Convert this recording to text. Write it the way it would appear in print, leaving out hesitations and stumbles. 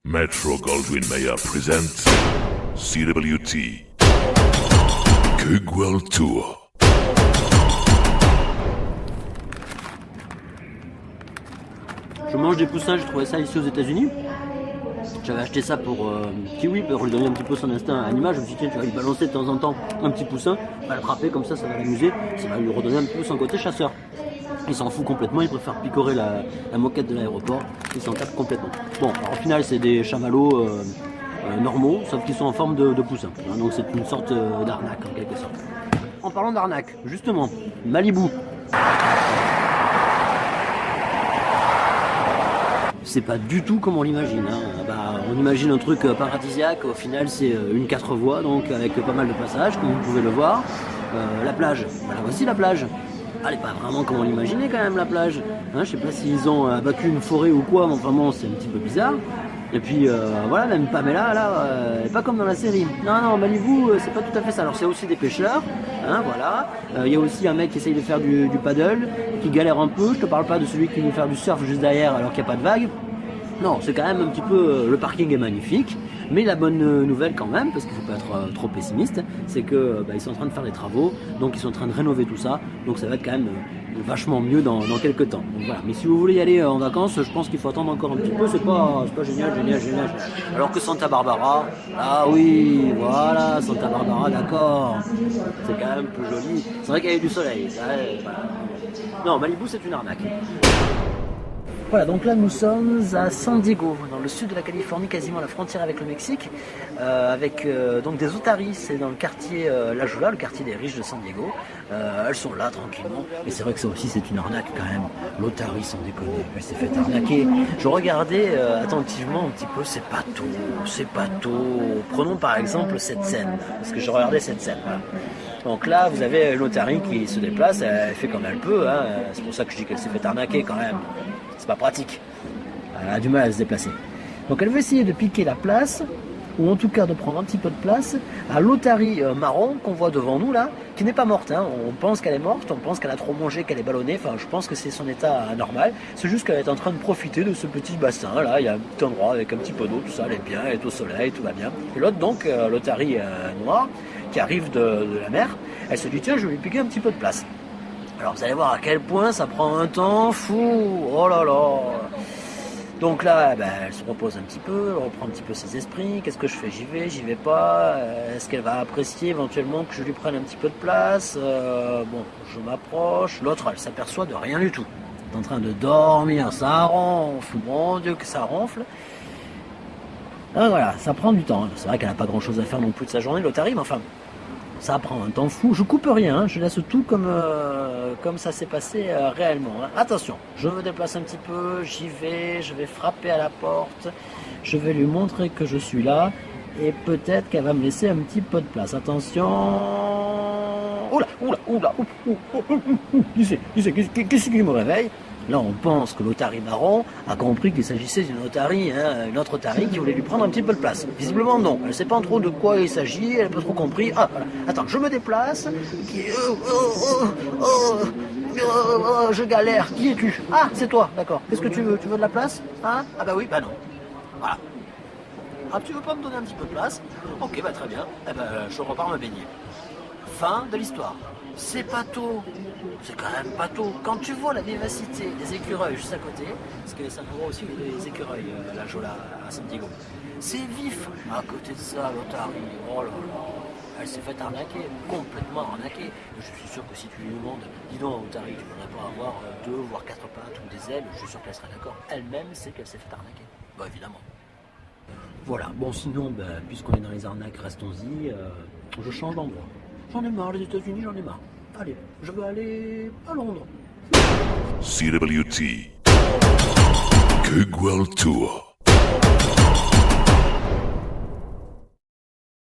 Metro-Goldwyn-Mayer presents CWT Kug World Tour. Je mange des poussins, j'ai trouvé ça ici aux États-Unis. J'avais acheté ça pour Kiwi, pour lui donner un petit peu son instinct animal. Je me suis dit, tiens, tu vas lui balancer de temps en temps un petit poussin, va le frapper comme ça va l'amuser, ça va lui redonner un petit peu son côté chasseur. Il s'en fout complètement, il préfère picorer la moquette de l'aéroport, il s'en tape complètement. Bon, alors, au final, c'est des chamallows normaux, sauf qu'ils sont en forme de poussin. Donc c'est une sorte d'arnaque en quelque sorte. En parlant d'arnaque, justement, Malibu. C'est pas du tout comme on l'imagine. On imagine un truc paradisiaque, au final c'est une 4 voies, donc avec pas mal de passages, comme vous pouvez le voir. La plage, voilà, voici la plage. Elle n'est pas vraiment comme on l'imaginait quand même la plage. Je sais pas s'ils ont abattu une forêt ou quoi, mais enfin bon, c'est un petit peu bizarre. Et puis voilà, même Pamela là, elle n'est pas comme dans la série. Non, Malibu, c'est pas tout à fait ça. Alors c'est aussi des pêcheurs, voilà. Il y a aussi un mec qui essaye de faire du paddle, qui galère un peu. Je te parle pas de celui qui veut faire du surf juste derrière alors qu'il n'y a pas de vagues. Non, c'est quand même un petit peu... le parking est magnifique, mais la bonne nouvelle quand même, parce qu'il ne faut pas être trop pessimiste, c'est que ils sont en train de faire des travaux, donc ils sont en train de rénover tout ça, donc ça va être quand même vachement mieux dans quelques temps. Donc voilà. Mais si vous voulez y aller en vacances, je pense qu'il faut attendre encore un petit peu, c'est pas génial. Alors que Santa Barbara, ah oui, voilà, Santa Barbara, d'accord, c'est quand même plus joli. C'est vrai qu'il y a du soleil, voilà. Non, Malibu c'est une arnaque. Voilà, donc là nous sommes à San Diego, dans le sud de la Californie, quasiment à la frontière avec le Mexique, avec donc des otaries, c'est dans le quartier La Jolla, le quartier des riches de San Diego. Elles sont là tranquillement, et c'est vrai que ça aussi c'est une arnaque quand même. L'otarie, sans déconner, elle s'est fait arnaquer. Je regardais attentivement un petit peu ces bateaux. Prenons par exemple cette scène, parce que je regardais cette scène. Voilà. Donc là, vous avez l'otarie qui se déplace, elle fait comme elle peut, c'est pour ça que je dis qu'elle s'est fait arnaquer quand même. C'est pas pratique. Elle a du mal à se déplacer. Donc elle veut essayer de piquer la place, ou en tout cas de prendre un petit peu de place, à l'otarie marron qu'on voit devant nous là, qui n'est pas morte. On pense qu'elle est morte, on pense qu'elle a trop mangé, qu'elle est ballonnée. Enfin, je pense que c'est son état normal. C'est juste qu'elle est en train de profiter de ce petit bassin là. Il y a un petit endroit avec un petit peu d'eau, tout ça, elle est bien, elle est au soleil, tout va bien. Et l'autre donc, l'otarie noire, qui arrive de la mer, elle se dit tiens, je vais lui piquer un petit peu de place. Alors vous allez voir à quel point ça prend un temps fou, oh là là. Donc là, elle se repose un petit peu, elle reprend un petit peu ses esprits. Qu'est-ce que je fais? J'y vais pas. Est-ce qu'elle va apprécier éventuellement que je lui prenne un petit peu de place? Bon, je m'approche. L'autre, elle s'aperçoit de rien du tout. Elle est en train de dormir, ça ronfle, mon Dieu que ça ronfle. Alors voilà, ça prend du temps. C'est vrai qu'elle n'a pas grand-chose à faire non plus de sa journée, l'otarie, mais enfin... Ça prend un temps fou. Je coupe rien, je laisse tout comme ça s'est passé réellement. Attention, je me déplace un petit peu, j'y vais, je vais frapper à la porte, je vais lui montrer que je suis là et peut-être qu'elle va me laisser un petit peu de place. Attention. Oula. Qu'est-ce qui me réveille? Là, on pense que l'otarie marron a compris qu'il s'agissait d'une otarie, une autre otarie qui voulait lui prendre un petit peu de place. Visiblement, non. Elle ne sait pas trop de quoi il s'agit, elle n'a pas trop compris. Ah, voilà. Attends, je me déplace. Je galère. Qui es-tu? Ah, c'est toi, d'accord. Qu'est-ce que tu veux? Tu veux de la place? Ah bah oui, bah non. Voilà. Ah, tu veux pas me donner un petit peu de place? Ok, très bien. Je repars me baigner. Fin de l'histoire. C'est pas tôt, c'est quand même pas tôt. Quand tu vois la vivacité des écureuils juste à côté, parce que ça voit aussi les écureuils, la Jolla à San Diego, c'est vif. À côté de ça, l'otarie, oh là là, elle s'est fait arnaquer, complètement arnaquer. Je suis sûr que si tu lui demandes, dis donc, otarie, tu voudrais pas avoir 2 voire 4 pattes ou des ailes, je suis sûr qu'elle serait d'accord. Elle-même sait qu'elle s'est fait arnaquer. Bah évidemment. Voilà, bon sinon, puisqu'on est dans les arnaques, restons-y, je change d'endroit. J'en ai marre, les États-Unis, j'en ai marre. Allez, je veux aller à Londres. CWT Kug World Tour.